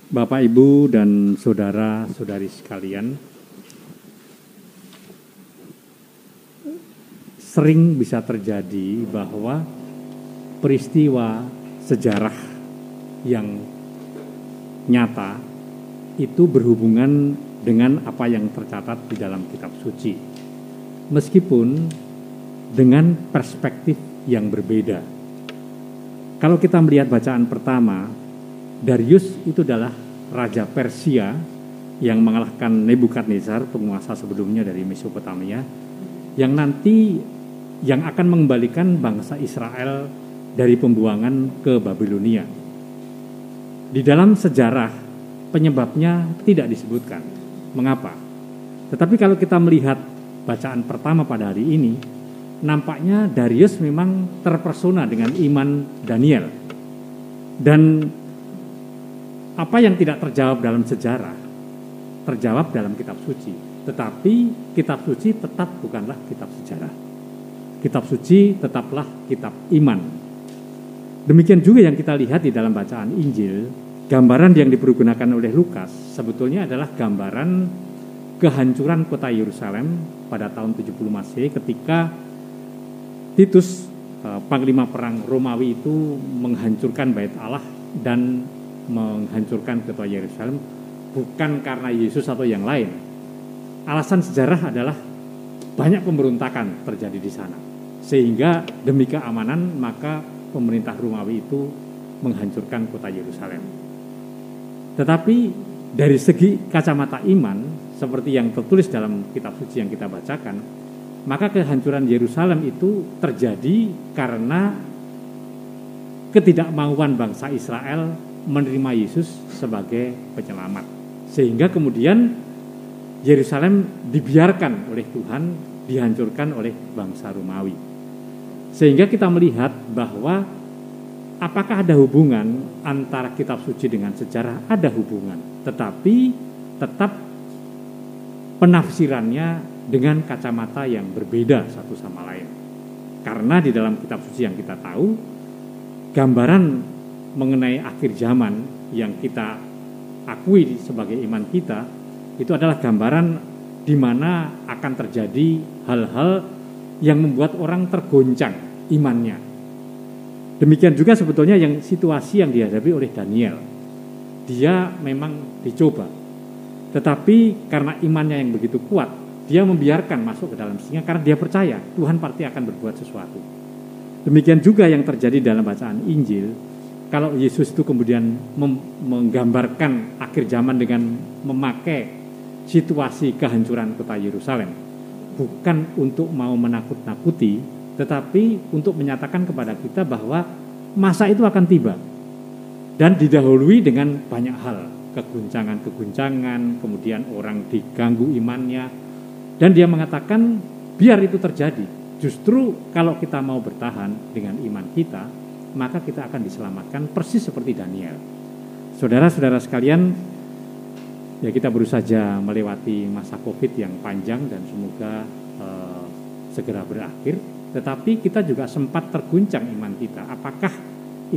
Bapak, Ibu, dan saudara-saudari sekalian, sering bisa terjadi bahwa peristiwa sejarah yang nyata itu berhubungan dengan apa yang tercatat di dalam kitab suci, meskipun dengan perspektif yang berbeda. Kalau kita melihat bacaan pertama, Darius itu adalah raja Persia yang mengalahkan Nebukadnezar, penguasa sebelumnya dari Mesopotamia, yang nanti yang akan mengembalikan bangsa Israel dari pembuangan ke Babilonia. Di dalam sejarah penyebabnya tidak disebutkan. Mengapa? Tetapi kalau kita melihat bacaan pertama pada hari ini, nampaknya Darius memang terpesona dengan iman Daniel. Dan apa yang tidak terjawab dalam sejarah terjawab dalam kitab suci. Tetapi kitab suci tetap bukanlah kitab sejarah. Kitab suci tetaplah kitab iman. Demikian juga yang kita lihat di dalam bacaan Injil. Gambaran yang dipergunakan oleh Lukas sebetulnya adalah gambaran kehancuran kota Yerusalem pada tahun 70 Masehi ketika Titus, panglima perang Romawi itu menghancurkan bait Allah dan menghancurkan kota Yerusalem bukan karena Yesus atau yang lain. Alasan sejarah adalah banyak pemberontakan terjadi di sana. Sehingga demi keamanan maka pemerintah Romawi itu menghancurkan kota Yerusalem. Tetapi dari segi kacamata iman, seperti yang tertulis dalam kitab suci yang kita bacakan, maka kehancuran Yerusalem itu terjadi karena ketidakmauan bangsa Israel menerima Yesus sebagai penyelamat. Sehingga kemudian Yerusalem dibiarkan oleh Tuhan dihancurkan oleh bangsa Romawi. Sehingga kita melihat bahwa apakah ada hubungan antara kitab suci dengan sejarah? Ada hubungan, tetapi tetap penafsirannya dengan kacamata yang berbeda satu sama lain. Karena di dalam kitab suci yang kita tahu, gambaran mengenai akhir zaman yang kita akui sebagai iman kita, itu adalah gambaran di mana akan terjadi hal-hal yang membuat orang tergoncang imannya. Demikian juga sebetulnya yang situasi yang dihadapi oleh Daniel. Dia memang dicoba, tetapi karena imannya yang begitu kuat, dia membiarkan masuk ke dalam singa karena dia percaya Tuhan pasti akan berbuat sesuatu. Demikian juga yang terjadi dalam bacaan Injil. Kalau Yesus itu kemudian menggambarkan akhir zaman dengan memakai situasi kehancuran kota Yerusalem, bukan untuk mau menakut-nakuti, tetapi untuk menyatakan kepada kita bahwa masa itu akan tiba dan didahului dengan banyak hal, keguncangan-keguncangan, kemudian orang diganggu imannya, dan dia mengatakan biar itu terjadi. Justru kalau kita mau bertahan dengan iman kita, maka kita akan diselamatkan persis seperti Daniel. Saudara-saudara sekalian, ya kita baru saja melewati masa Covid yang panjang dan semoga segera berakhir. Tetapi kita juga sempat terguncang iman kita. Apakah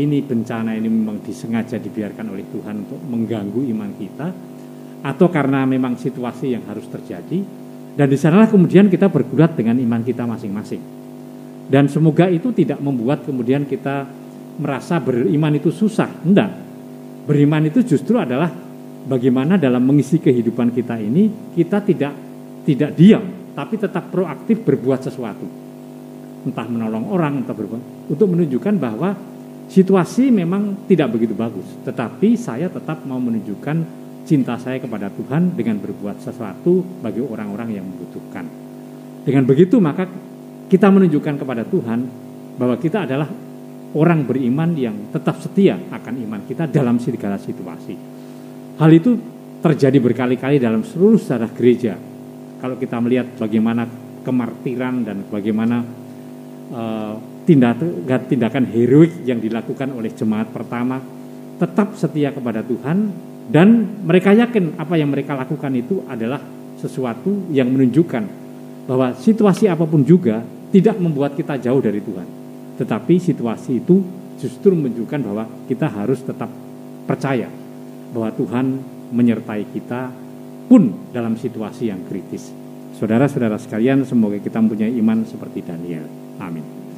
ini bencana ini memang disengaja dibiarkan oleh Tuhan untuk mengganggu iman kita, atau karena memang situasi yang harus terjadi? Dan di sanalah kemudian kita bergulat dengan iman kita masing-masing. Dan semoga itu tidak membuat kemudian kita merasa beriman itu susah. Enggak. Beriman itu justru adalah bagaimana dalam mengisi kehidupan kita ini kita tidak diam, tapi tetap proaktif berbuat sesuatu. Entah menolong orang, entah berbuat, untuk menunjukkan bahwa situasi memang tidak begitu bagus, tetapi saya tetap mau menunjukkan cinta saya kepada Tuhan dengan berbuat sesuatu bagi orang-orang yang membutuhkan. Dengan begitu maka kita menunjukkan kepada Tuhan bahwa kita adalah orang beriman yang tetap setia akan iman kita dalam segala situasi. Hal itu terjadi berkali-kali dalam seluruh sejarah gereja. Kalau kita melihat bagaimana kemartiran dan bagaimana tindakan heroik yang dilakukan oleh jemaat pertama, tetap setia kepada Tuhan, dan mereka yakin apa yang mereka lakukan itu adalah sesuatu yang menunjukkan bahwa situasi apapun juga tidak membuat kita jauh dari Tuhan. Tetapi situasi itu justru menunjukkan bahwa kita harus tetap percaya bahwa Tuhan menyertai kita pun dalam situasi yang kritis. Saudara-saudara sekalian, semoga kita mempunyai iman seperti Daniel. Amin.